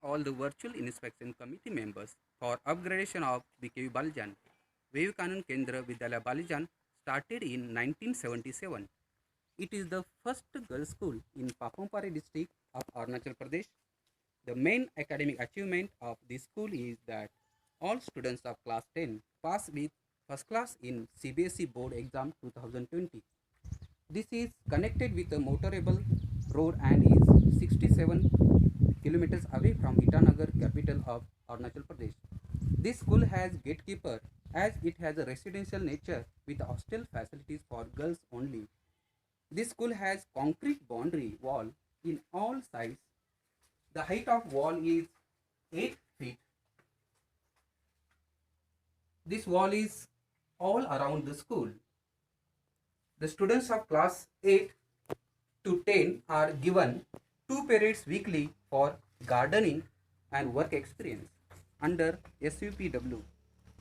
all the virtual inspection committee members for upgradation of BKV Balijan. Vivekanand Kendra Vidyalaya Balijan started in 1977. It is the first girls' school in Papumpare district of Arunachal Pradesh. The main academic achievement of this school is that all students of class 10 pass with first class in CBSE board exam 2020. This is connected with a motorable road and is 67 kilometers away from Itanagar, capital of Arunachal Pradesh. This school has gatekeeper as it has a residential nature with hostel facilities for girls only. This school has concrete boundary wall in all sides. The height of wall is 8 feet. This wall is all around the school. The students of class 8 to 10 are given 2 periods weekly for gardening and work experience under SUPW.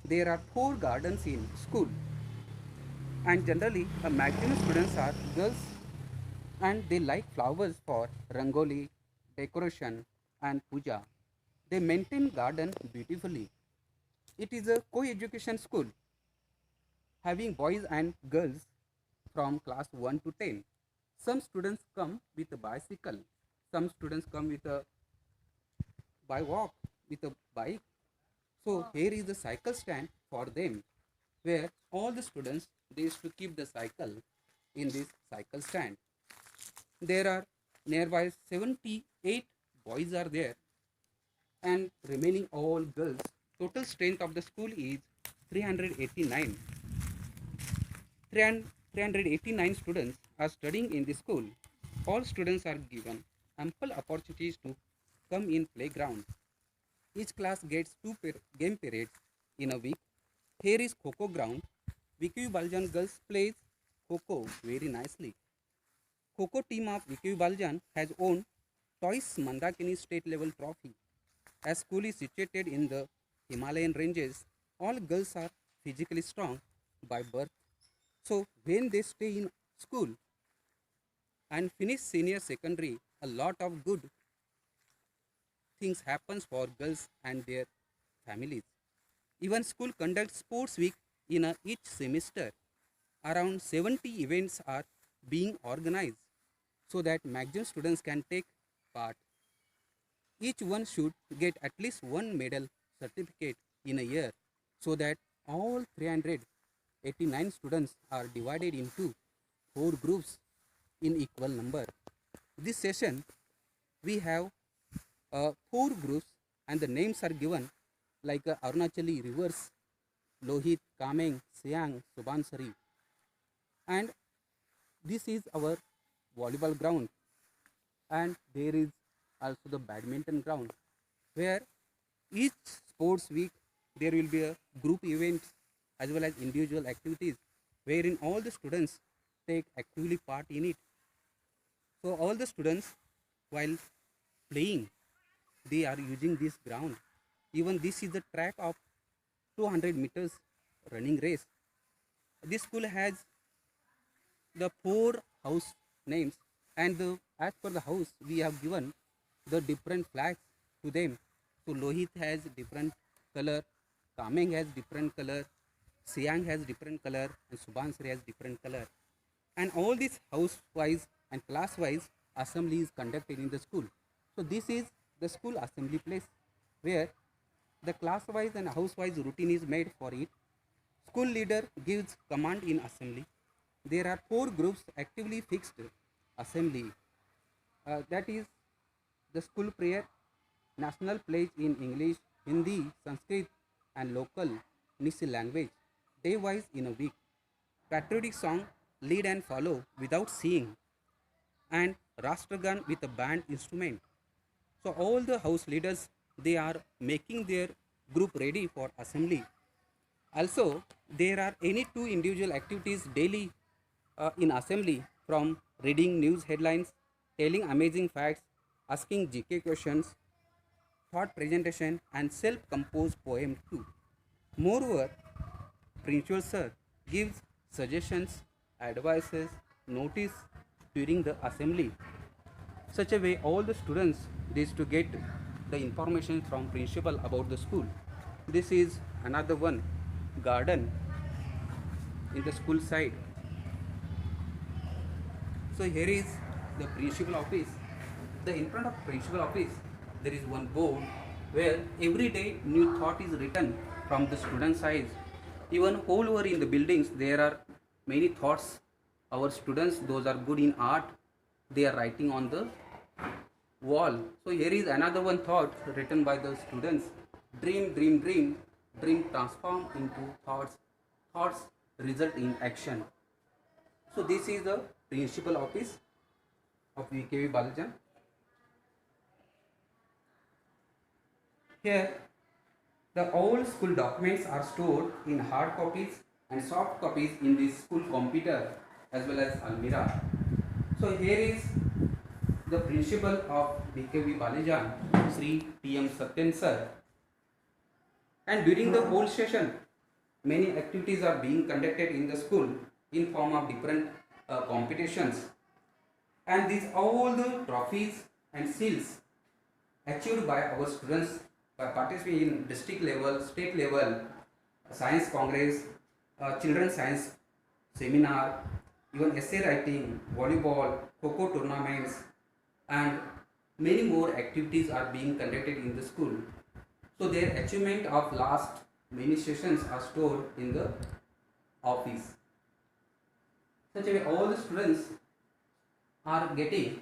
There are 4 gardens in school and generally a maximum students are girls and they like flowers for rangoli, decoration and puja. They maintain garden beautifully. It is a co-education school having boys and girls from class 1 to 10. Some students come with a bicycle. Some students come with a by walk with a bike. So here is the cycle stand for them where all the students they used to keep the cycle in this cycle stand. There are nearby 78 boys are there and remaining all girls. Total strength of the school is 389. 389 students are studying in the school. All students are given ample opportunities to come in playground. Each class gets game periods in a week. Here is Kho ground. VKU Baljan girls plays Kho very nicely. Kho team of VKU Baljan has won twice Mandakini state level trophy. As school is situated in the Himalayan ranges, all girls are physically strong by birth. So when they stay in school and finish senior secondary, a lot of good things happens for girls and their families. Even school conducts sports week in each semester. Around 70 events are being organized so that maximum students can take part. Each one should get at least one medal certificate in a year so that all 389 students are divided into 4 groups in equal number. This session we have 4 groups and the names are given like Arunachali rivers, Lohit, Kameng, Siang, Subansari. And this is our volleyball ground and there is also the badminton ground where each sports week there will be a group events as well as individual activities wherein all the students take actively part in it. So all the students while playing they are using this ground. Even this is the track of 200 meters running race. This school has the 4 house names and as per the house we have given the different flags to them. So Lohit has different color, Kameng has different color, Siang has different color and Subansari has different color. And all these house wise and class wise assembly is conducted in the school. So this is the school assembly place where the class wise and house wise routine is made for it. School leader gives command in assembly. There are 4 groups actively fixed assembly. That is the school prayer, national pledge in English, Hindi, Sanskrit and local Nisi language, day wise in a week. Patriotic song, lead and follow without seeing, and Rastragan with a band instrument. So all the house leaders they are making their group ready for assembly. Also, there are any 2 individual activities daily in assembly from reading news headlines, telling amazing facts, asking GK questions, thought presentation and self-composed poem too. Moreover, Principal Sir gives suggestions, advices, notice during the assembly. Such a way all the students they used to get the information from principal about the school. This is another one garden in the school side. So here is the principal office. The in front of principal office there is one board where every day new thought is written from the student side. Even all over in the buildings there are many thoughts. Our students, those are good in art, they are writing on the wall. So here is another one thought written by the students. Dream, dream, dream. Dream transform into thoughts. Thoughts result in action. So this is the principal office of VKV Balajan. Here the all school documents are stored in hard copies and soft copies in the school computer as well as Almira. So here is the principal of BKV Balajan, Sri T.M. Satyan sir. And during the whole session, many activities are being conducted in the school in form of different competitions. And these all the trophies and seals achieved by our students by participating in district level, state level, science congress, children's science seminar, even essay writing, volleyball, kho tournaments, and many more activities are being conducted in the school. So their achievement of last many sessions are stored in the office. Such a way all the students are getting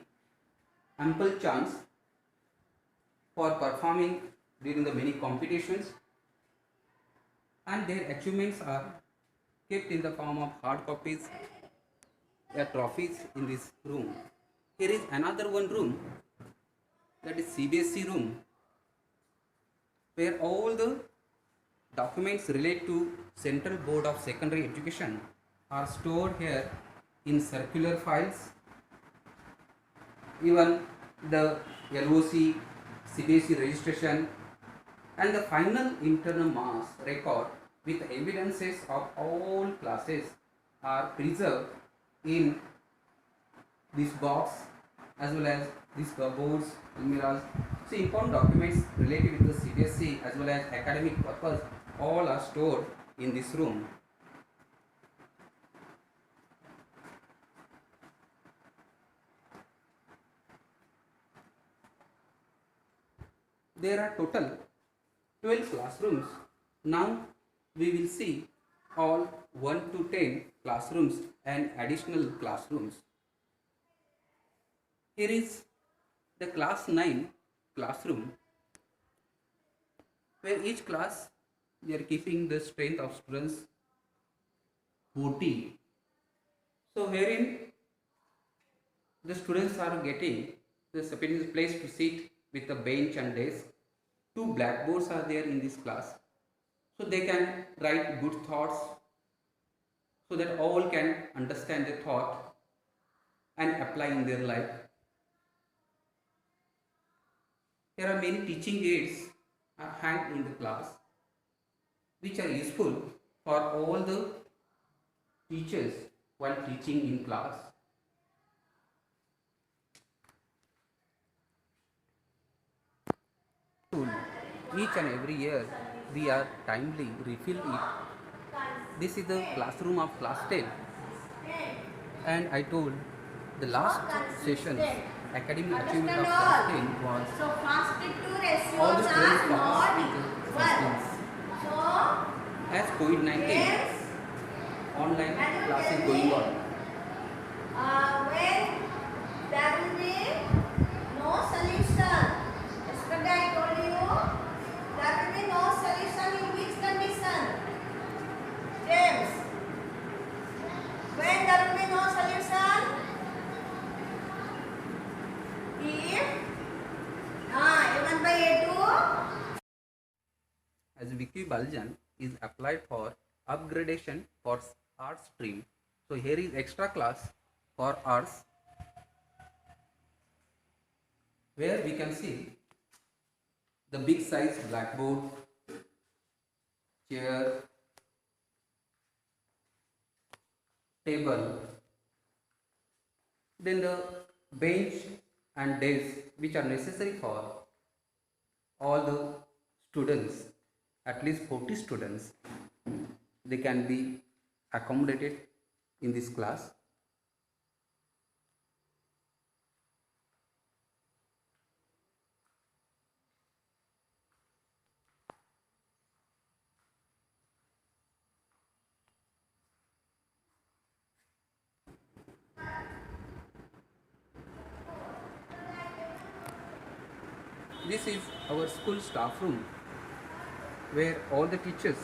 ample chance for performing during the many competitions, and their achievements are kept in the form of hard copies, trophies in this room. Here is another one room, that is CBSE room, where all the documents related to Central Board of Secondary Education are stored here in circular files. Even the LOC, CBSE registration, and the final internal marks record with evidences of all classes are preserved in this box as well as these cupboards, almirahs. So important documents related with the CBSE as well as academic purpose all are stored in this room. There are total 12 classrooms. Now we will see all 1 to 10 classrooms and additional classrooms. Here is the class 9 classroom, where each class they are keeping the strength of students 40. So herein the students are getting the sufficient place to sit with a bench and desk. 2 blackboards are there in this class, so they can write good thoughts so that all can understand the thought and apply in their life. There are many teaching aids are hanged in the class which are useful for all the teachers while teaching in class. Each and every year we are timely refill it. This is the classroom of class 10, and I told the last session academic achievement of class 10 was all the students passed with the first class. As COVID-19 online class is going on, when there will be no solution. Yesterday I told you there will be no solution in which condition? James, when there will be no solution? If A1 by A2 as Vicky Baljan is applied for upgradation for arts stream. So here is extra class for arts, where we can see the big size blackboard, chair, table, then the bench and desk which are necessary for all the students, at least 40 students, they can be accommodated in this class. This is our school staff room where all the teachers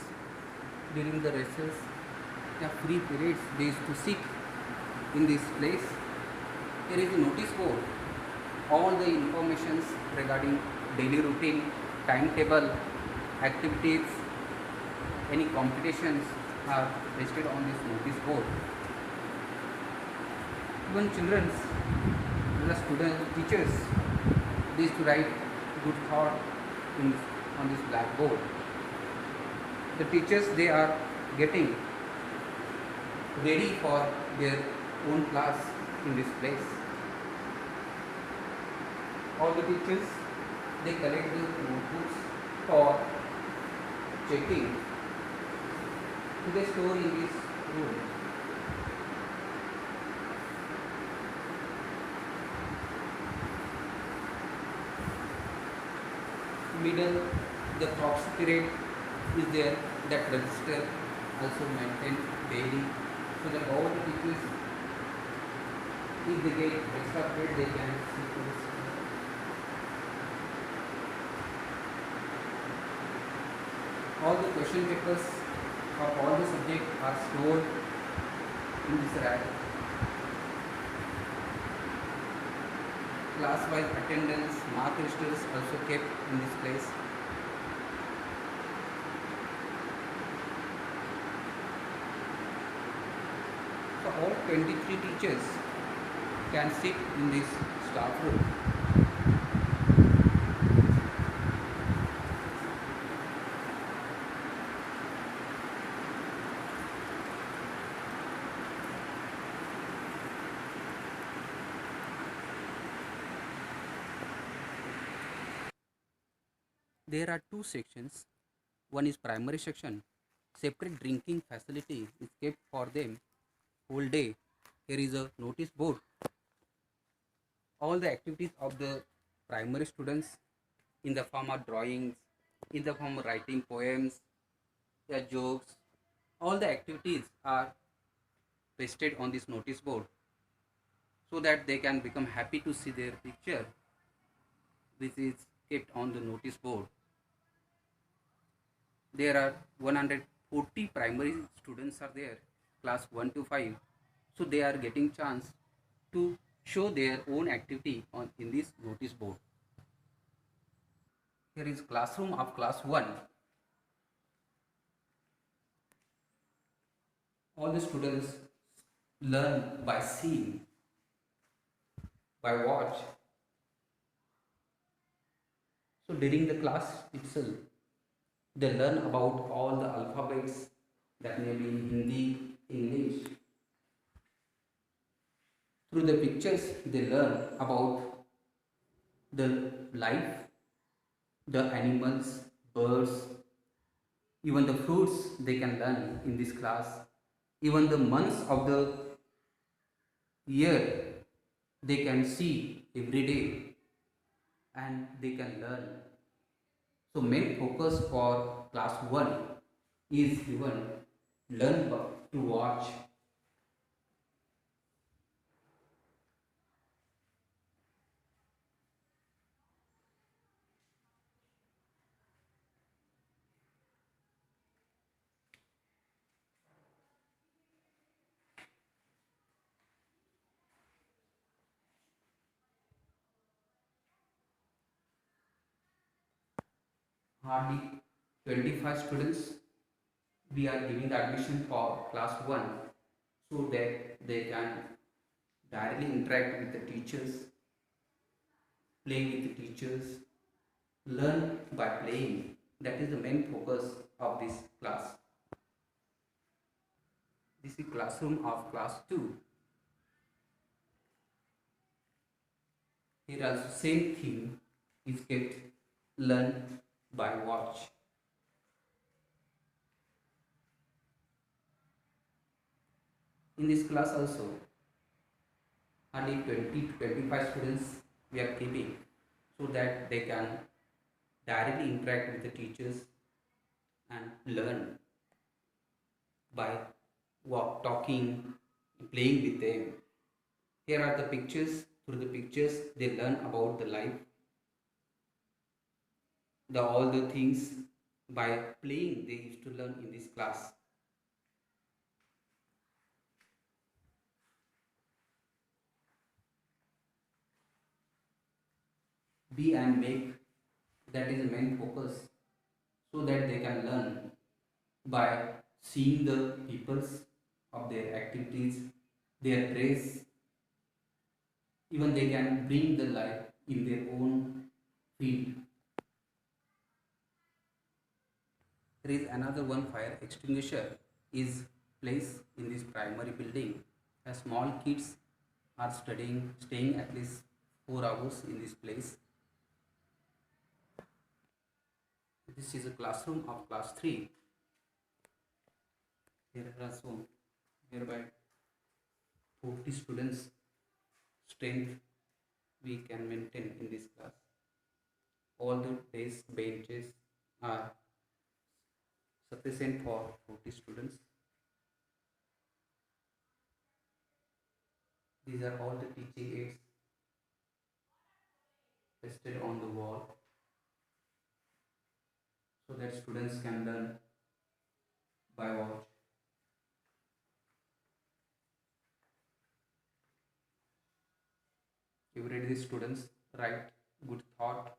during the recess, the free periods, they used to sit in this place. There is a notice board, all the informations regarding daily routine, timetable, activities, any competitions are listed on this notice board. Even children, the students, teachers, they used to write good thought in, on this blackboard. The teachers, they are getting ready for their own class in this place. All the teachers, they collect the notebooks for checking. So they store in this room. Middle, the proxy period is there, that register also maintained daily, so that all the teachers, if they get extra period, they can see to this. All the question papers of all the subjects are stored in this rack. Class-wise attendance, mark registers also kept in this place. So all 23 teachers can sit in this staff room. There are two sections. One is primary section. Separate drinking facility is kept for them whole day. Here is a notice board. All the activities of the primary students in the form of drawings, in the form of writing poems, jokes, all the activities are pasted on this notice board so that they can become happy to see their picture. This is kept on the notice board. There are 140 primary students are there, class 1 to 5, so they are getting chance to show their own activity on in this notice board. Here is classroom of class 1. All the students learn by seeing, by watch. So during the class itself, they learn about all the alphabets, that may be in Hindi, English. Through the pictures, they learn about the life, the animals, birds, even the fruits they can learn in this class. Even the months of the year they can see every day and they can learn. So main focus for class 1 is given learn to watch. Hardly 25 students we are giving the admission for class 1 so that they can directly interact with the teachers, play with the teachers, learn by playing. That is the main focus of this class. This is classroom of class 2. Here also same theme is kept learn by watch. In this class also, hardly 20 to 25 students we are keeping so that they can directly interact with the teachers and learn by talking, playing with them. Here are the pictures. Through the pictures, they learn about the life, the all the things by playing they used to learn in this class. Be and make, that is the main focus, so that they can learn by seeing the peoples of their activities, their dress, even they can bring the life in their own field. There is another one fire extinguisher is placed in this primary building. As small kids are studying, staying at least 4 hours in this place. This is a classroom of class 3. Here are also hereby 40 students strength we can maintain in this class. All the desk benches are sufficient for 40 students. These are all the teaching aids pasted on the wall so that students can learn by watch. Every day students write good thought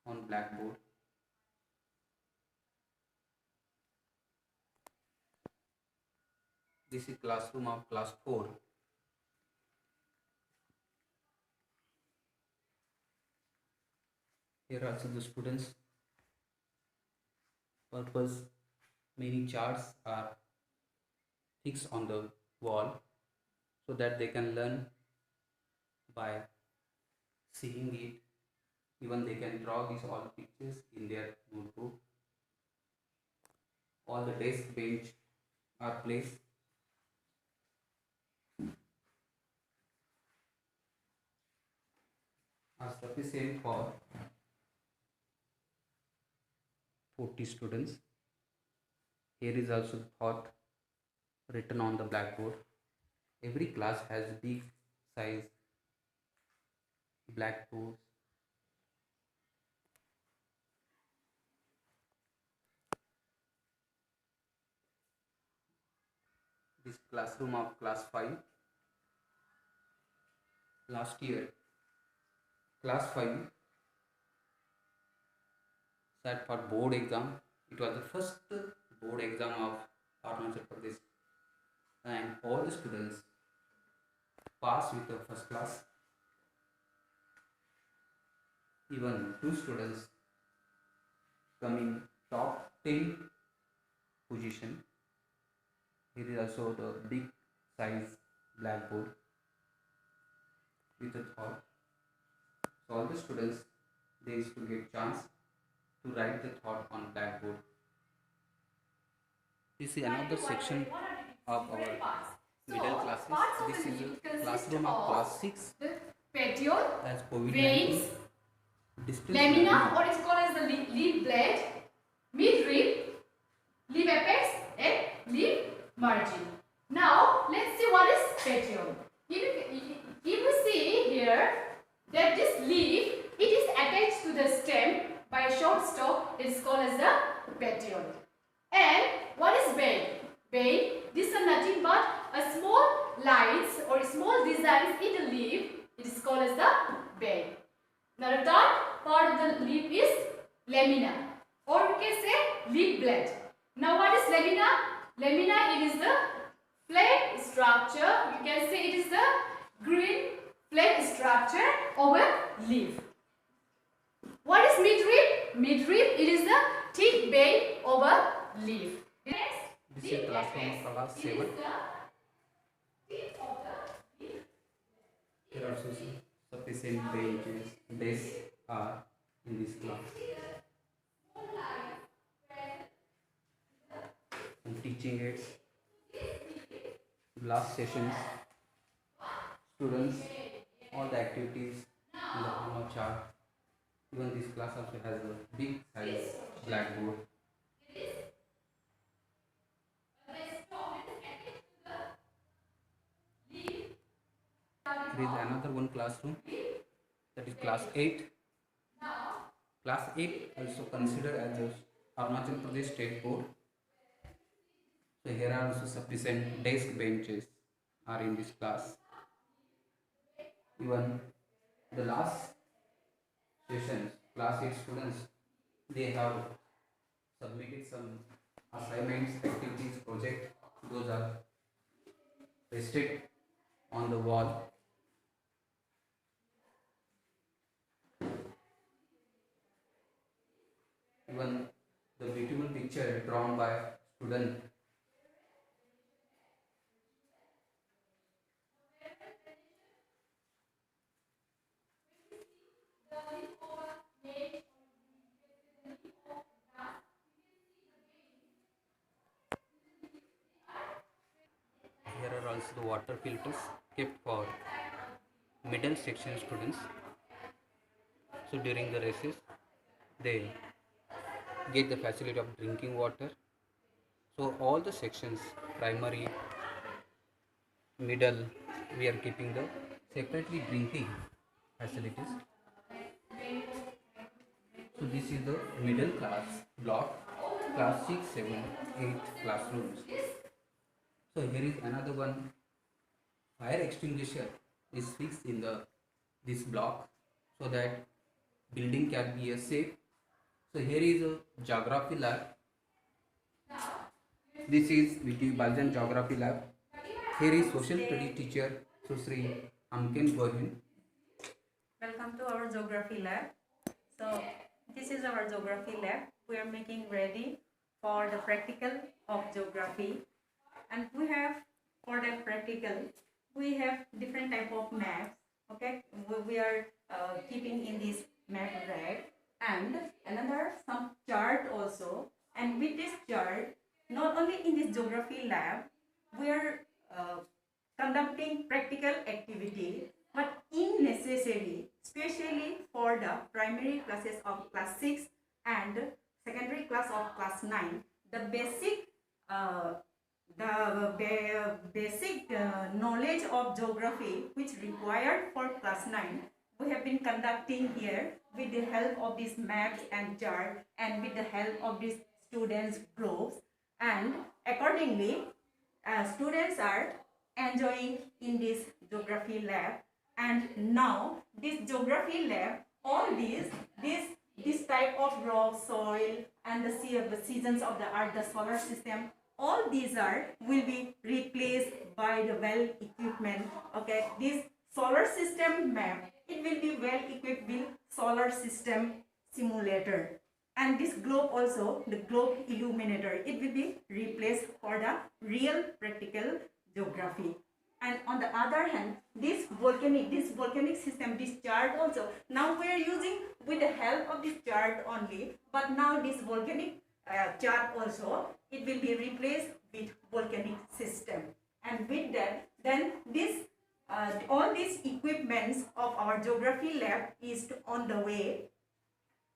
on blackboard. This is classroom of class 4. Here also the students purpose many charts are fixed on the wall so that they can learn by seeing it. Even they can draw these all pictures in their notebook. All the desk bench are placed are sufficient for 40 students. Here is also thought written on the blackboard. Every class has big size blackboards. This classroom of class 5. Last year, class 5 sat for board exam. It was the first board exam of Arunachal Pradesh, and all the students passed with the first class. Even 2 students coming top 10 position. Here is also the big size blackboard with a thought. So all the students they used to get chance to write the thought on blackboard. This is another section of our middle classes. This is a classroom of class 6. The petiole, As COVID-19 veins, displays lamina, learning. or it's called as the leaf blade, midrib, leaf apex, and leaf margin. Now let's see what is petiole. If you see here that this leaf, it is attached to the stem by a short stalk. It is called as the petiole. And what is vein? Vein, this is nothing but a small lines or small designs in the leaf. It is called as the vein. Now the third part of the leaf is lamina, or we can say leaf blade. Now what is lamina? Lamina, it is the flake structure. You can say it is the green flake structure of a leaf. What is midrib? Midrib, it is the thick vein of a leaf. Next, This is classroom of class 7. Here also sufficient benches, desks are in this class. And teaching aids, last sessions, students, all the activities in the form of chart. Even this class also has a big size blackboard. There is another one classroom, that is class 8. Class 8 also considered as a Arunachal Pradesh State Board. So here are also sufficient desk benches are in this class. Even the last sessions, class 8 students, they have submitted some assignments, activities, project. Those are pasted on the wall. Even the beautiful picture drawn by student. Here are also the water filters kept for middle section students. So during the recess, they get the facility of drinking water. So all the sections, primary, middle, we are keeping the separately drinking facilities. So this is the middle class block, class 6, 7, 8 classrooms. So here is another one. Fire extinguisher is fixed in the this block so that building can be a safe. So here is a geography lab. This is VT Baljan Geography Lab. Here is social study teacher Susri Amken Gohin. Welcome to our geography lab. So this is our geography lab. We are making ready for the practical of geography, and we have for that practical we have different type of maps. Okay, we are keeping in this map rack and another some chart also. And with this chart, not only in this geography lab, we are conducting practical activity, but in necessary, especially for the primary classes of class 6 and secondary class of class 9, the basic knowledge of geography which required for class 9, we have been conducting here with the help of these maps and chart and with the help of these students groups. And accordingly, students are enjoying in this geography lab. And now this geography lab, all this type of rock, soil, and the seasons of the earth, the solar system, all these will be replaced by the well equipment. Okay, this solar system map, it will be well equipped with solar system simulator. And this globe also, the globe illuminator, it will be replaced for the real practical geography. And on the other hand, this volcanic system, this chart also, now we are using with the help of this chart only, but now this volcanic chart also, it will be replaced with volcanic system. And with that, then this all these equipments of our geography lab is on the way.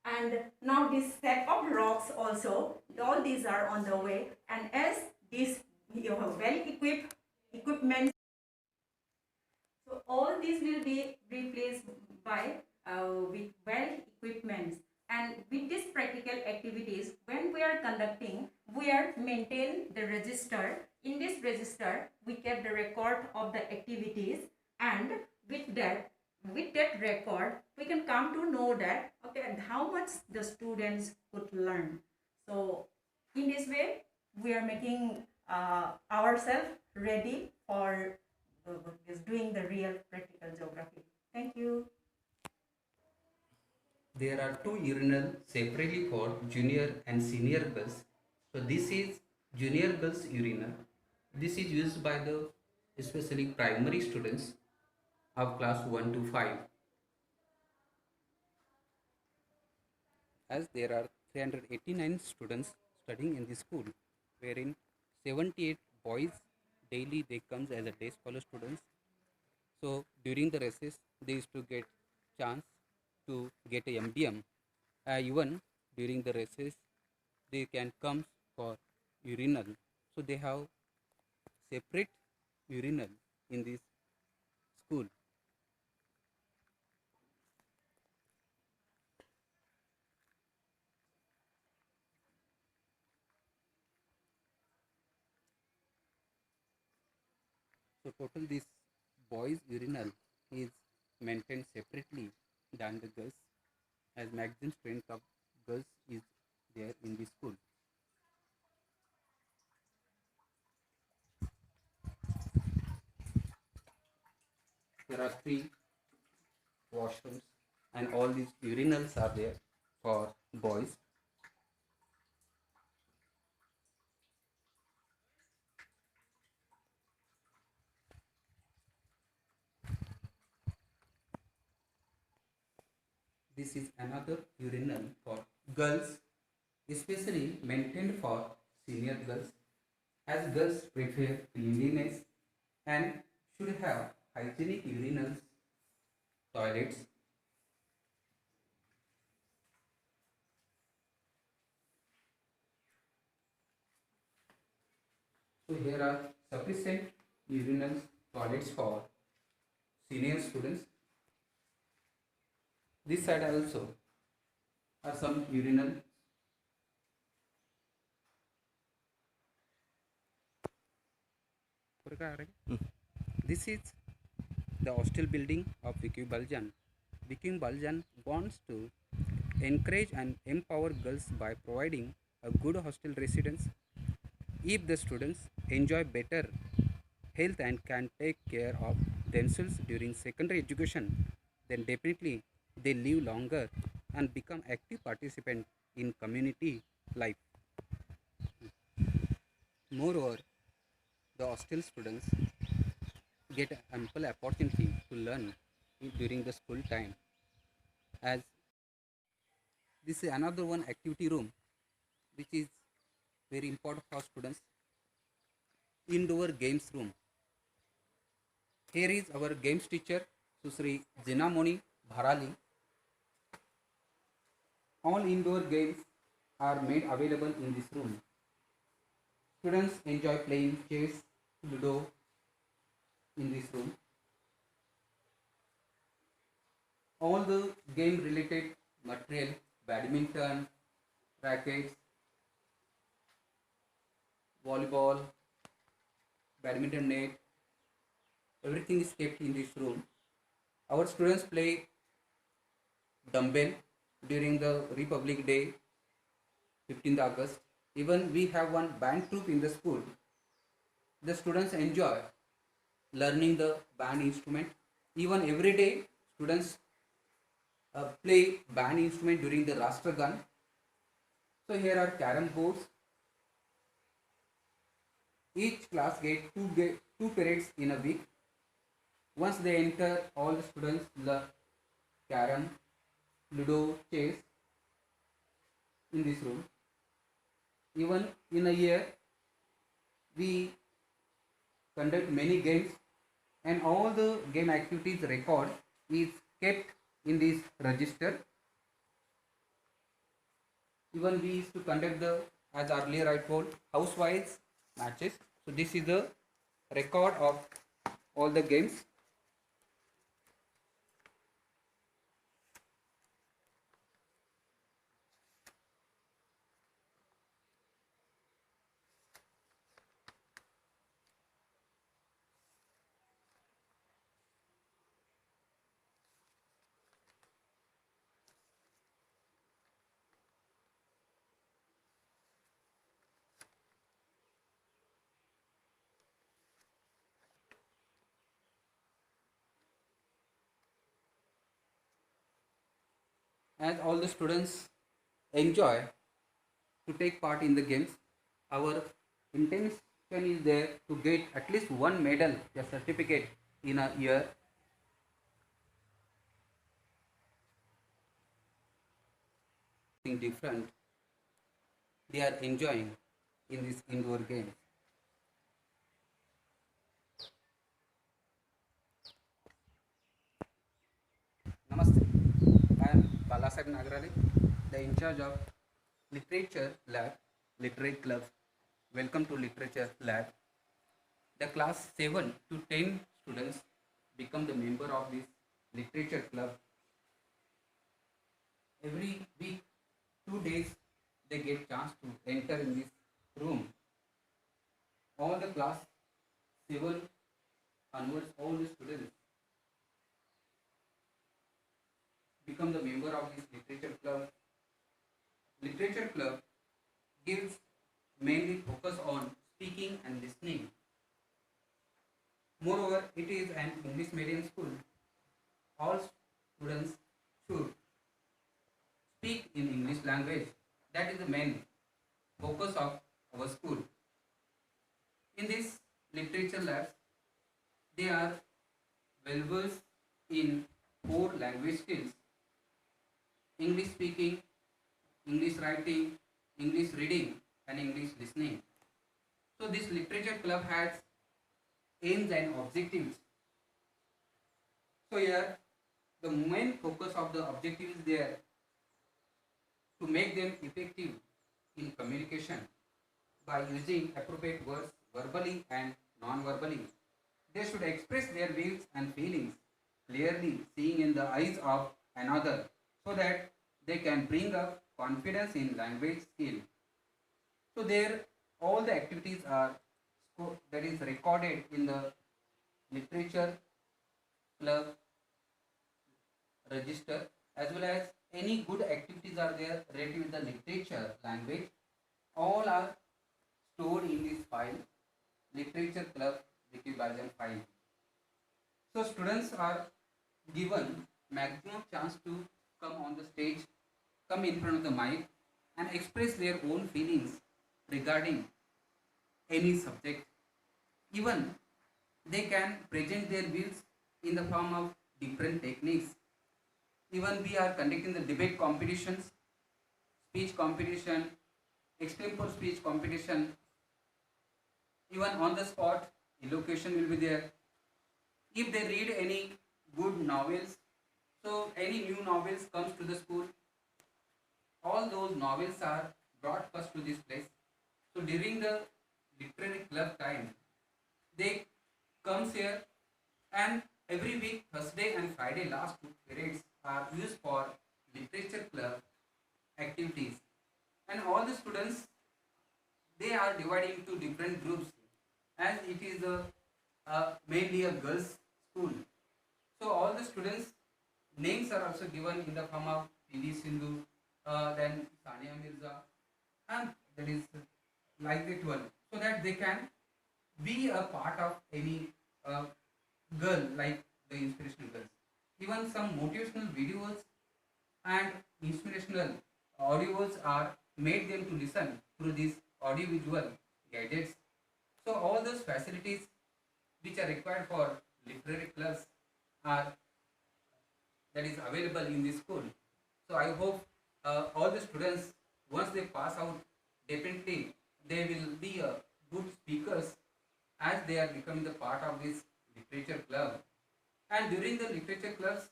And now this set of rocks also, all these are on the way. And as this well equipped equipment, so all these will be replaced by with well equipments. And with these practical activities, when we are conducting, we are maintain the register. In this register, we kept the record of the activities, and with that record, we can come to know that okay, and how much the students could learn. So in this way, we are making ourselves ready for doing the real practical geography. Thank you. There are two urinals separately for junior and senior girls. So this is junior girls urinal. This is used by the especially primary students of class 1 to 5. as there are 389 students studying in the school, wherein 78 boys daily they comes as a day scholar students. So during the recess, they used to get chance to get a MDM. Even during the recess, they can come for urinal. So they have separate urinal in this school. So total this boys urinal is maintained separately than the girls, as maximum strength of girls is there in the school. There are three washrooms and all these urinals are there for boys. This is another urinal for girls, especially maintained for senior girls, as girls prefer cleanliness and should have hygienic urinals, toilets. So here are sufficient urinals, toilets for senior students. This side also are some urinals. This is the hostel building of Vicky Baljan. Vicky Baljan wants to encourage and empower girls by providing a good hostel residence. If the students enjoy better health and can take care of themselves during secondary education, then definitely they live longer and become active participants in community life. Moreover, the hostel students get ample opportunity to learn during the school time, as this is another one activity room which is very important for students. Indoor games room. Here is our games teacher Susri Jinamoni Bharali. All indoor games are made available in this room. Students enjoy playing chess, ludo in this room. All the game related material, badminton, rackets, volleyball, badminton net, everything is kept in this room. Our students play dumbbell during the Republic Day, 15th August. Even we have one band troupe in the school. The students enjoy learning the band instrument. Even every day, students play band instrument during the Rashtragan. So here are carom boards. Each class get two periods in a week. Once they enter, all the students learn carom, ludo, chess in this room. Even in a year, we conduct many games, and all the game activities record is kept in this register. Even we used to conduct the, as earlier I told, house-wise matches. So this is the record of all the games. As all the students enjoy to take part in the games, our intention is there to get at least one medal or certificate in a year. something different they are enjoying in this indoor game. Namaste. I am Balasaheb Nagarale, the in charge of Literature Lab, Literate Club. Welcome to Literature Lab. The class 7 to 10 students become the member of this literature club. Every week, 2 days, they get chance to enter in this room. All the class 7 onwards, all the students become the member of this literature club. Literature club gives mainly focus on speaking and listening. Moreover, it is an English medium school. All students should speak in English language. That is the main focus of our school. In this literature labs, they are well versed in 4 language skills: English speaking, English writing, English reading, and English listening. So this literature club has aims and objectives. So here the main focus of the objective is there to make them effective in communication by using appropriate words verbally and non-verbally. They should express their views and feelings clearly, seeing in the eyes of another, so that they can bring up confidence in language skill. So there all the activities are that is recorded in the literature club register, as well as any good activities are there related with the literature language. All are stored in this file, literature club Wikibaljan file. So students are given maximum chance to come on the stage, come in front of the mic, and express their own feelings regarding any subject. Even they can present their views in the form of different techniques. Even we are conducting the debate competitions, speech competition, extempore speech competition. Even on the spot, elocution will be there. If they read any good novels, so any new novels comes to the school, all those novels are brought first to this place. So during the literary club time, they comes here, and every week Thursday and Friday last 2 periods are used for literature club activities, and all the students, they are divided into different groups, as it is mainly a girls school. So all the students names are also given in the form of PV Sindhu, then Sania Mirza, and that is like that one, so that they can be a part of any girl, like the inspirational girls. Even some motivational videos and inspirational audios are made them to listen through these audiovisual gadgets. So all those facilities which are required for literary clubs are that is available in this school. So I hope all the students, once they pass out, definitely they will be good speakers, as they are becoming the part of this literature club. And during the literature clubs,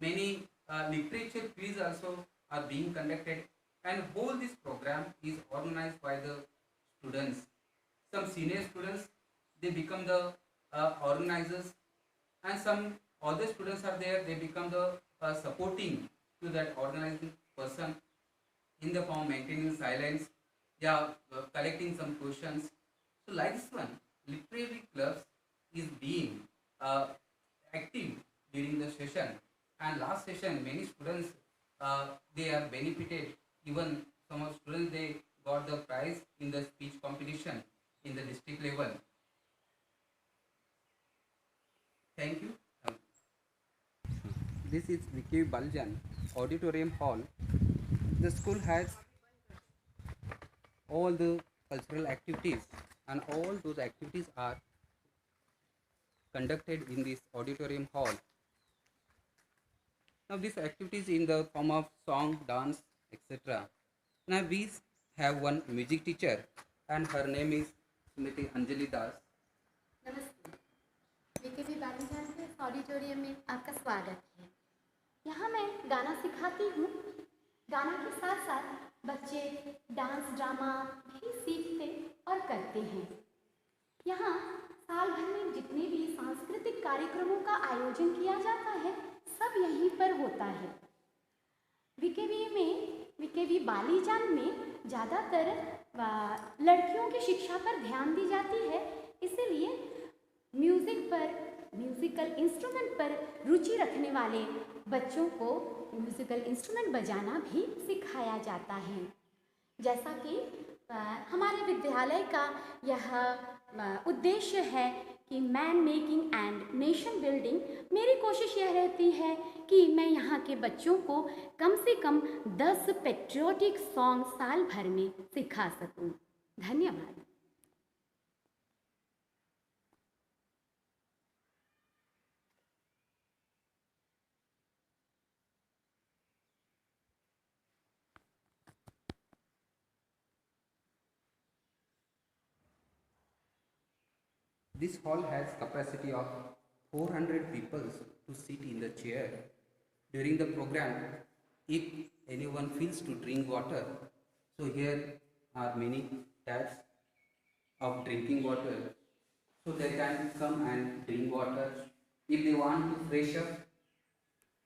many literature quiz also are being conducted, and whole this program is organized by the students. Some senior students, they become the organizers, and some other students are there, they become the supporting to that organizing person in the form maintaining silence. They are collecting some questions. So like this one, literary clubs is being active during the session, and last session many students they are benefited. Even some of students, they got the prize in the speech competition in the district level. Thank you. This is Vicky Baljan Auditorium Hall. The school has all the cultural activities, and all those activities are conducted in this auditorium hall. Now these activities in the form of song, dance, etc. Now we have one music teacher and her name is Smriti Anjali Das. नमस्ते। बीकेवी बालीजान के इस auditorium में आपका स्वागत है। यहाँ मैं गाना सिखाती हूँ। गाना के साथ साथ बच्चे डांस ड्रामा भी सीखते और करते हैं। यहाँ साल भर में जितने भी सांस्कृतिक कार्यक्रमों का आयोजन किया जाता है सब यहीं पर होता है। विकेवी बालीजान में ज़्यादातर लड़कियों की शिक्षा पर ध्यान दी जाती है, इसीलिए म्यूज़िकल इंस्ट्रूमेंट पर रुचि रखने वाले बच्चों को म्यूज़िकल इंस्ट्रूमेंट बजाना भी सिखाया जाता है। जैसा कि हमारे विद्यालय का यह उद्देश्य है कि man making and nation building, मेरी कोशिश यह रहती है कि मैं यहाँ के बच्चों को कम से कम 10 पेट्रियोटिक सॉन्ग साल भर में सिखा सकूँ। धन्यवाद। This hall has capacity of 400 people to sit in the chair. During the program, if anyone feels to drink water, so here are many taps of drinking water, so they can come and drink water. If they want to fresh up,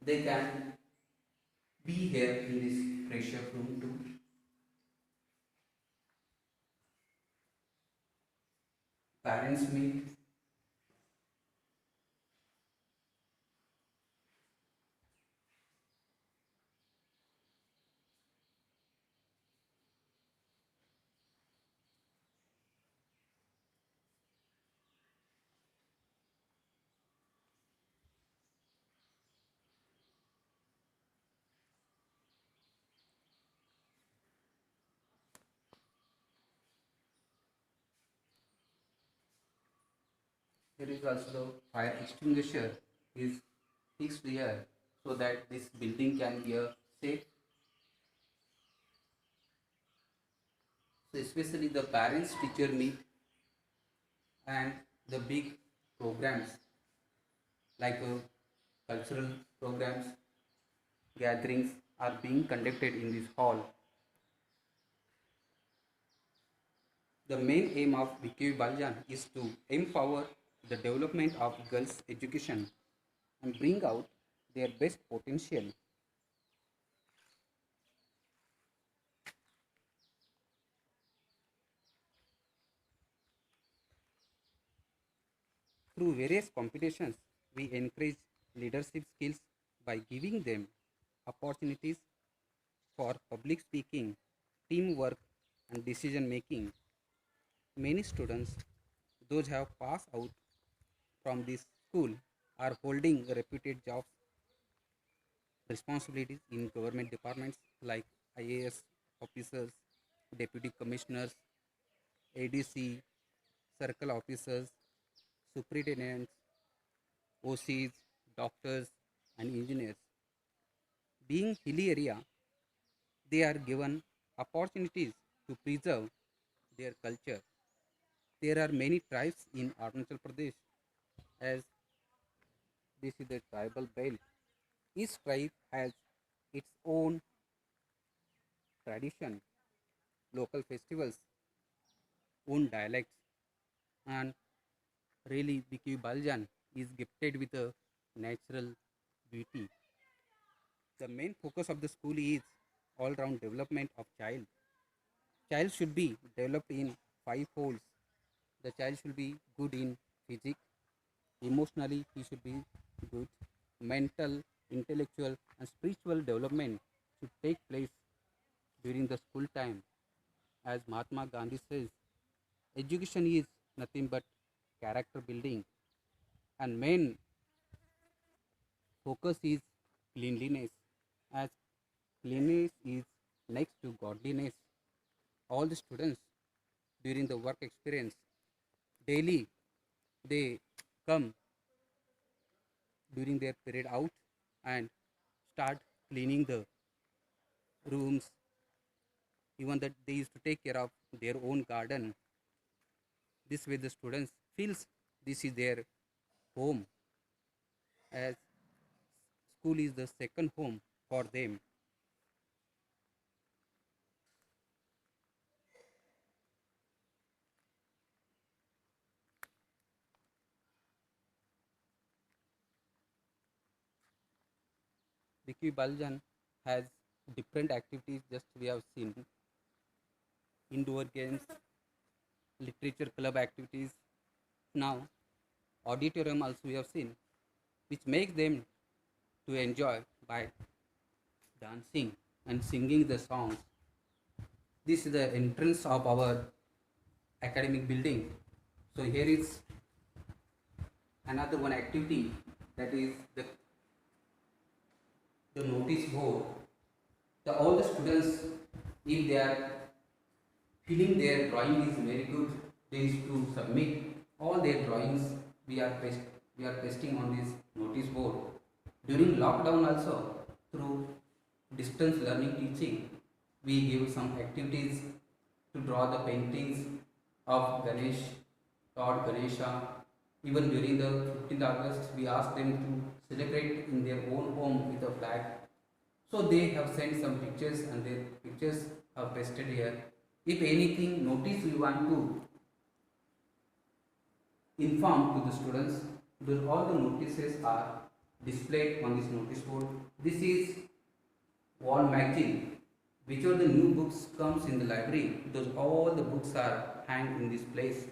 they can be here in this fresh up room too. Parents meet. There is also fire extinguisher is fixed here so that this building can be a safe. So especially the parents teacher meet and the big programs like cultural programs, gatherings are being conducted in this hall. The main aim of BKV Baljan is to empower the development of girls' education and bring out their best potential. Through various competitions, we encourage leadership skills by giving them opportunities for public speaking, teamwork, and decision making. Many students, those have passed out from this school, are holding reputed jobs, responsibilities in government departments like IAS officers, deputy commissioners, ADC, circle officers, superintendents, OCs, doctors, and engineers. Being hilly area, they are given opportunities to preserve their culture. There are many tribes in Arunachal Pradesh, as this is the tribal belt. Each tribe has its own tradition, local festivals, own dialects, and really Biki Baljan is gifted with a natural beauty. The main focus of the school is all-round development of child. Child should be developed in five folds. The child should be good in physics, emotionally he should be good, mental, intellectual, and spiritual development should take place during the school time. As Mahatma Gandhi says, education is nothing but character building, and main focus is cleanliness, as cleanliness is next to godliness. All the students during the work experience daily they come during their period out and start cleaning the rooms, even that they used to take care of their own garden. This way the students feels this is their home, as school is the second home for them. Vicky Baljan has different activities, just we have seen indoor games, literature club activities. Now auditorium also we have seen, which makes them to enjoy by dancing and singing the songs. This is the entrance of our academic building. So here is another one activity, that is the notice board. All the students, if they are feeling their drawing is very good, they used to submit all their drawings. We are pasting on this notice board. During lockdown also, through distance learning teaching, we give some activities to draw the paintings of Ganesh, Lord Ganesha. Even during the 15th August, we asked them to celebrate in their own home with a flag. So they have sent some pictures and their pictures are pasted here. If anything notice we want to inform to the students, all the notices are displayed on this notice board. This is wall magazine. Whichever the new books comes in the library, all the books are hanged in this place.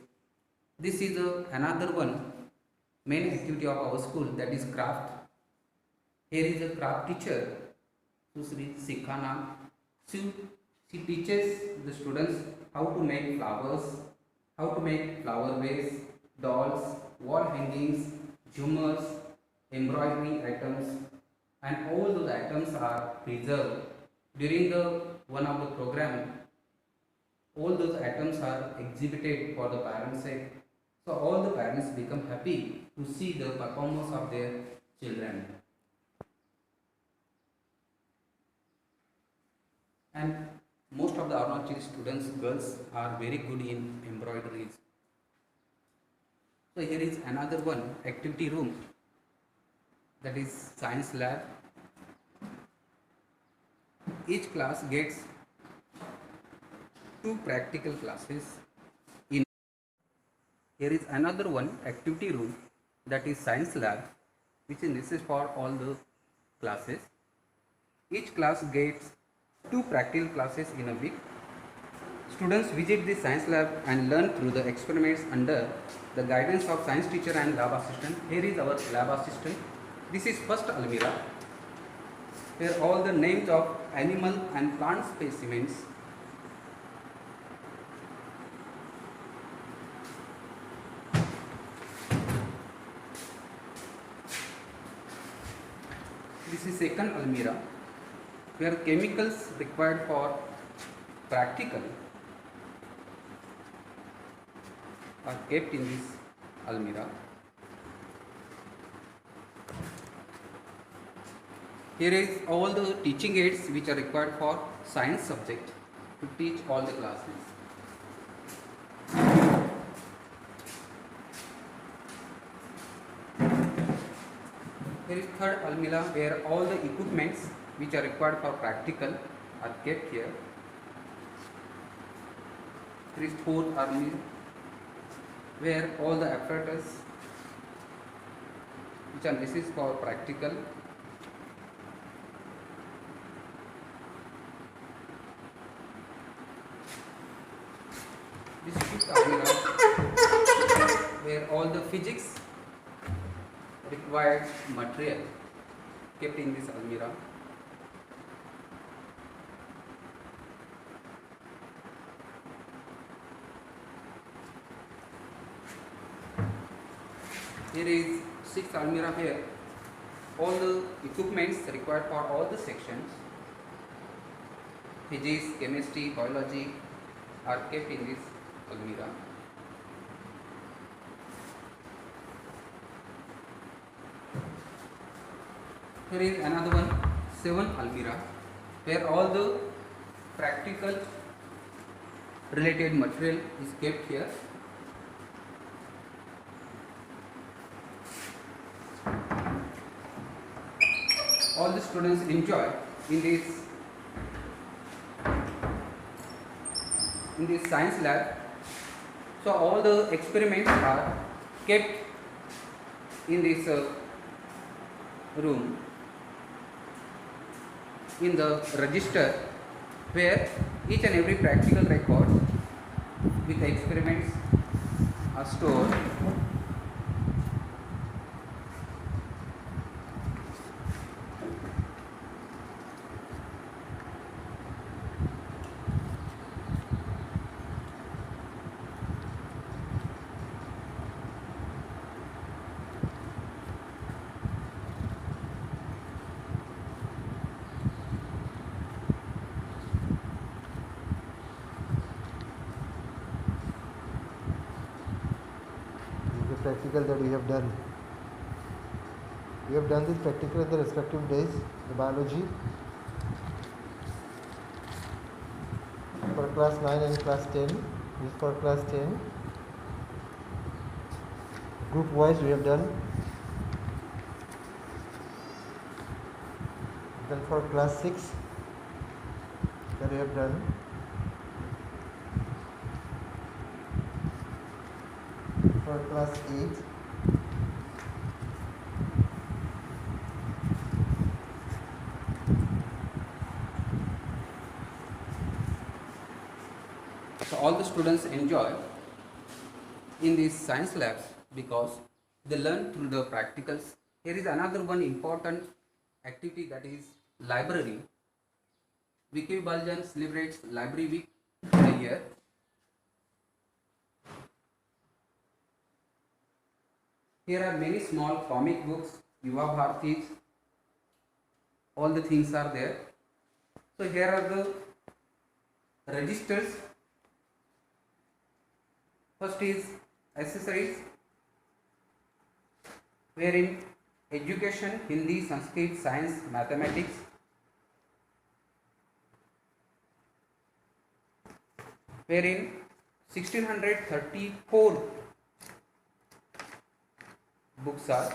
This is another one main activity of our school, that is craft. Here is a craft teacher, Susri Sikhana. She teaches the students how to make flowers, how to make flower vase, dolls, wall hangings, jhummers, embroidery items, and all those items are preserved. During the one of the program, all those items are exhibited for the parents' sake. So all the parents become happy to see the performance of their children. And most of the Arunachal students, girls, are very good in embroideries. So here is another one, activity room, that is science lab. Each class gets 2 practical classes. Here is another one, activity room, that is science lab, which is necessary for all the classes. Each class gets 2 practical classes in a week. Students visit the science lab and learn through the experiments under the guidance of science teacher and lab assistant. Here is our lab assistant. This is first almirah, where all the names of animal and plant specimens This is second almirah, where chemicals required for practical are kept in this almirah. Here is all the teaching aids which are required for science subject to teach all the classes. Here is third almirah, where all the equipments which are required for practical are kept here. There is fourth almirah, where all the apparatus which are necessary for practical . This fifth almirah, where all the physics required material kept in this almirah. Here is sixth almirah, here all the equipments required for all the sections, physics, chemistry, biology, are kept in this almirah. Here is another one, seventh almirah, where all the practical related material is kept here. All the students enjoy in this science lab. So all the experiments are kept in this room in the register, where each and every practical record with experiments are stored. The practical that we have done. We have done this practical at the respective days. The biology for class 9 and class 10. This for class 10. Group wise we have done. Then for class 6 that we have done. For class 8. So all the students enjoy in these science labs because they learn through the practicals. Here is another one important activity, that is library. Vicky Baljan celebrates Library Week in a year. Here are many small comic books, Yuva Bhartis, all the things are there. So here are the registers. First is accessories, wherein education, Hindi, Sanskrit, science, mathematics. Wherein 1634 books are.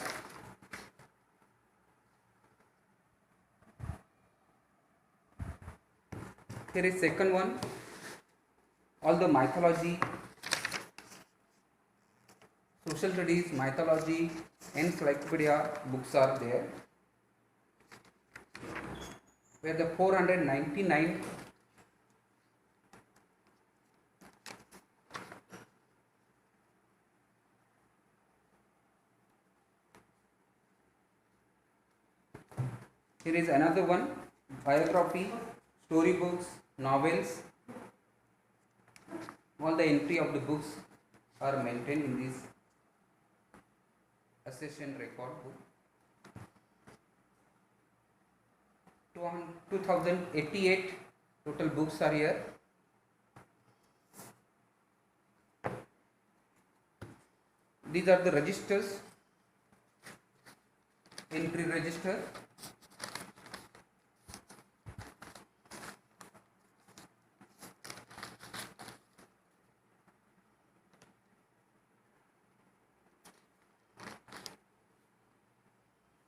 Here is second one, all the mythology, social studies, mythology, encyclopedia books are there, where the 499 here is another one, biography, storybooks, novels. All the entry of the books are maintained in this accession record book. 2088 total books are here. These are the registers, entry register.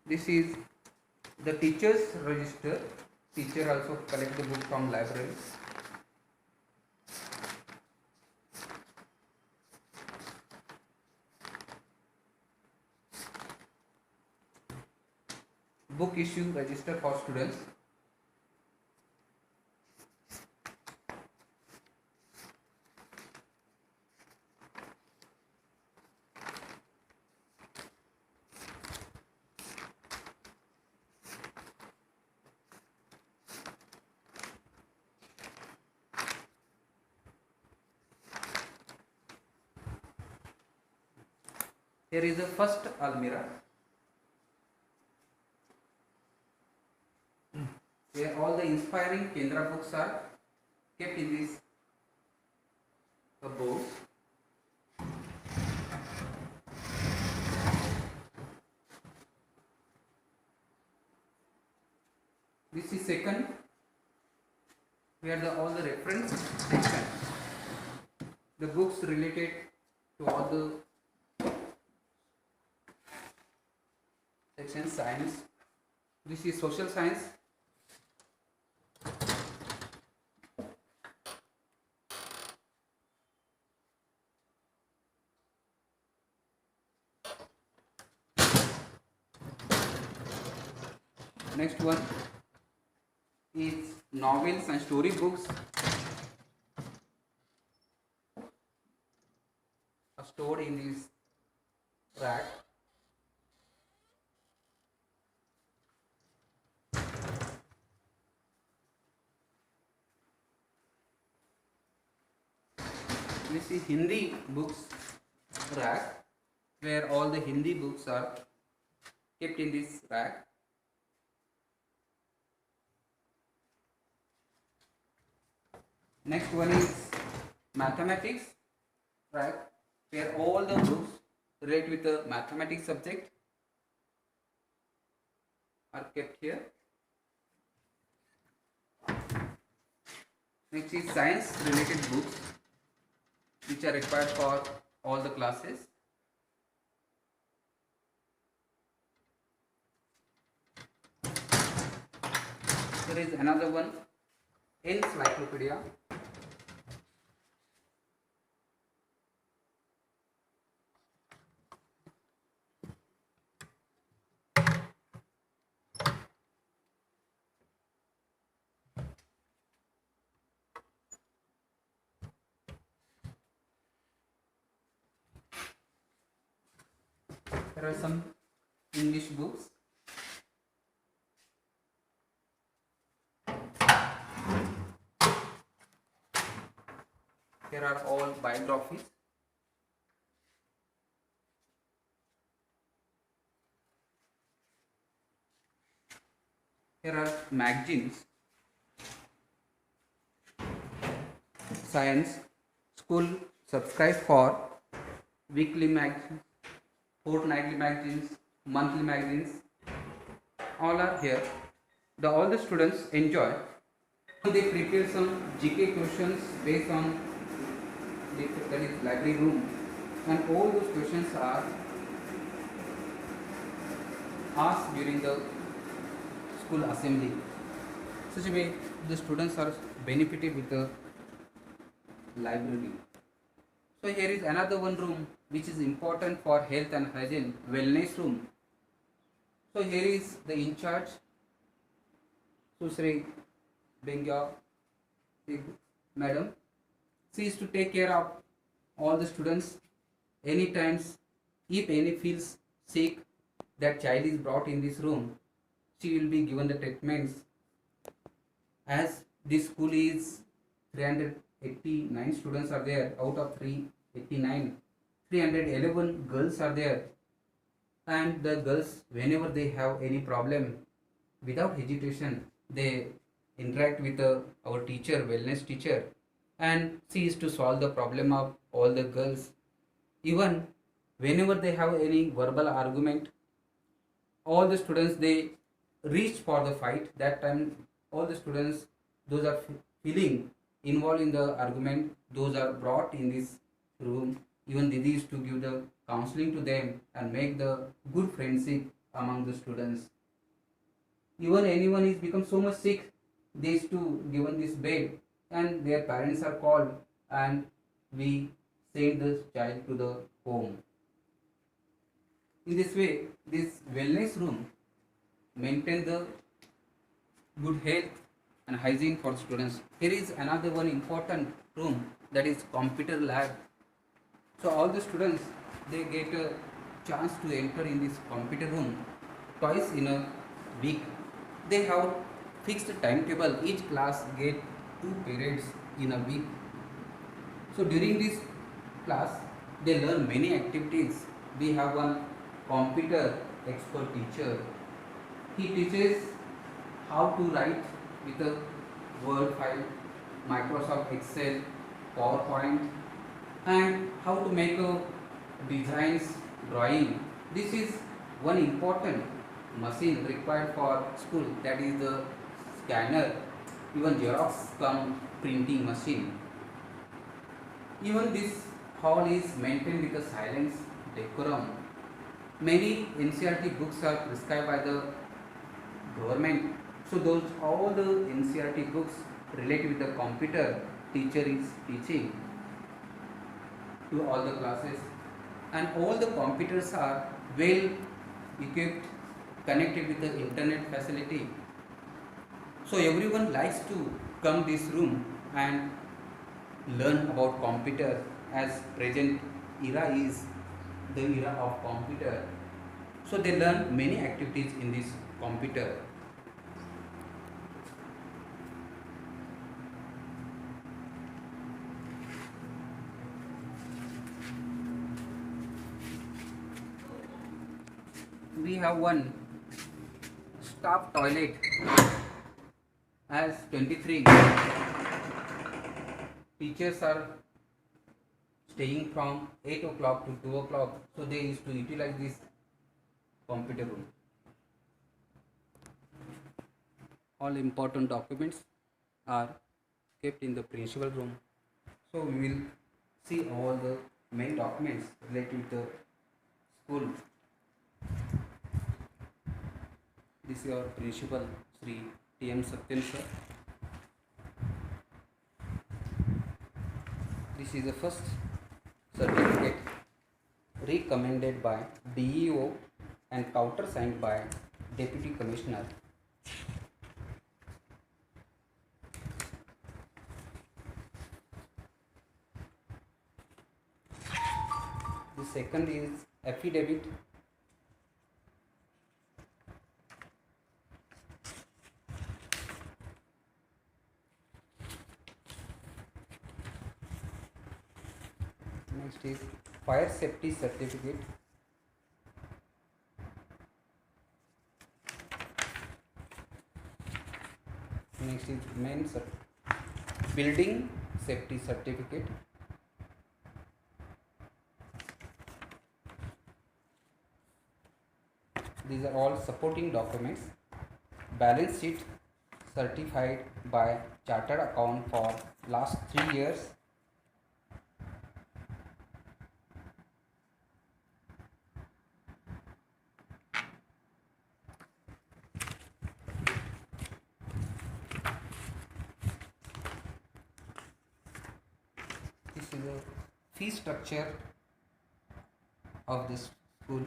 This is the teacher's register. Teacher also collect the book from library. Book issue register for students. Here is the first almirah. Where all the inspiring Kendra books are kept in this cupboard. This is second where all the reference section, the books related to all the section science. This is social science. Next one is novels and story books are stored in this rack. This is Hindi books rack, where all the Hindi books are kept in this rack. Next one is mathematics rack, where all the books related with the mathematics subject are kept here. Next is science related books which are required for all the classes. There is another one, encyclopedia. There are some English books. Here are all biographies. Here are magazines. Science school subscribes for weekly magazines, fortnightly magazines, monthly magazines. All are here. All the students enjoy. They prepare some GK questions based on that is library room, and all those questions are asked during the school assembly. Such a way the students are benefited with the library. So here is another one room which is important for health and hygiene, wellness room. So here is the in charge, Susri Bengya madam. She is to take care of all the students. Any times if any feels sick, that child is brought in this room, she will be given the treatments. As this school is 389 students are there, out of 389, 311 girls are there, and the girls, whenever they have any problem, without hesitation they interact with our teacher, wellness teacher, and she is to solve the problem of all the girls. Even whenever they have any verbal argument, all the students they reach for the fight. That time all the students, those are feeling involved in the argument, those are brought in this room. Even Didi is to give the counseling to them and make the good friendship among the students. Even anyone is become so much sick, they is to given this bed and their parents are called, and we send the child to the home. In this way, this wellness room maintain the good health and hygiene for students. Here is another one important room, that is computer lab. So all the students they get a chance to enter in this computer room twice in a week. They have fixed timetable. Each class get 2 periods in a week. So during this class they learn many activities. We have one computer expert teacher. He teaches how to write with a Word file, Microsoft Excel, PowerPoint, and how to make a designs, drawing. This is one important machine required for school, that is the scanner. even Xerox cum printing machine. Even this hall is maintained with a silence decorum. Many NCERT books are prescribed by the government. So those all the NCERT books related with the computer teacher is teaching to all the classes, and all the computers are well equipped, connected with the internet facility. So everyone likes to come this room and learn about computer, as present era is the era of computer. So they learn many activities in this computer. We have one staff toilet as 23 teachers are staying from 8 o'clock to 2 o'clock, so they used to utilize this computer room. All important documents are kept in the principal room, so we will see all the main documents related to the school. This is our principal, Sri T.M. Satyan sir. This is the first certificate recommended by DEO and countersigned by Deputy Commissioner. The second is affidavit. Next is fire safety certificate. Next is building safety certificate. These are all supporting documents. Balance sheet certified by chartered account for last 3 years. This is the fee structure of this school.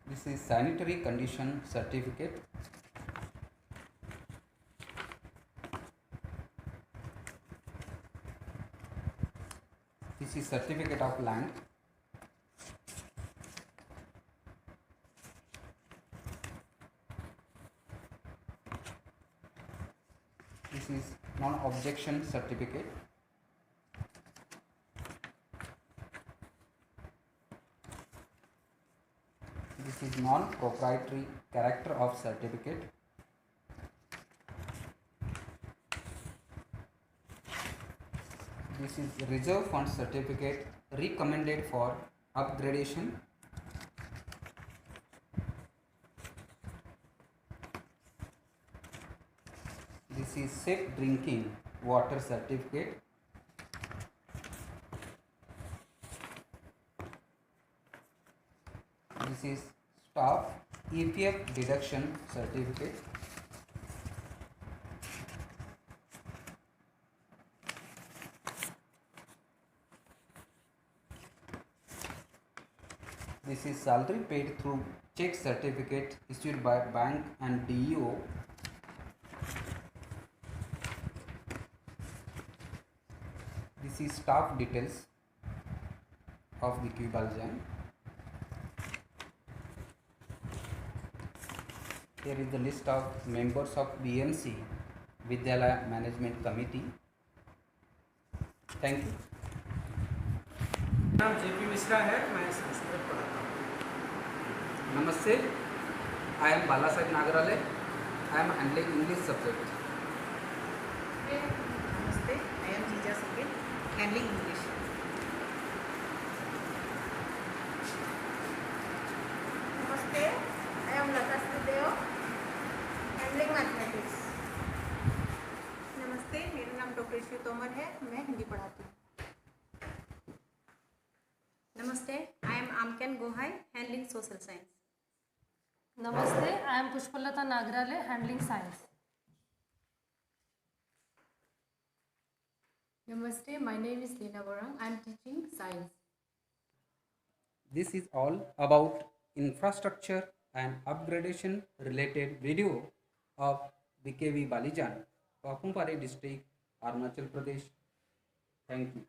This is sanitary condition certificate. This is certificate of land. This is non-objection certificate. This is non-proprietary character of certificate. This is reserve fund certificate recommended for upgradation. This is safe drinking water certificate. This is staff EPF deduction certificate. This is salary paid through check certificate issued by bank and DEO. This is staff details of the Iqbal Jain. Here is the list of members of BMC Vidyalaya Management Committee. Thank you. नाम JP Mishra है, मैं संस्कृत पढ़ाता हूँ। Namaste. I am Balasaheb Nagarale. I am handling English subject. Namaste, I am Jija Sakit, handling English. Namaste, I am तेजस्वी तोमर है, मैं हिंदी पढ़ाती हूँ। नमस्ते, I am Amkan Gohai, handling social science. Namaste, I am Pushpalata Nagrale, handling science. Namaste, my name is Lena Warang. I am teaching science. This is all about infrastructure and upgradation related video of BKV Balijan, Papumpare district, Arunachal Pradesh. Thank you.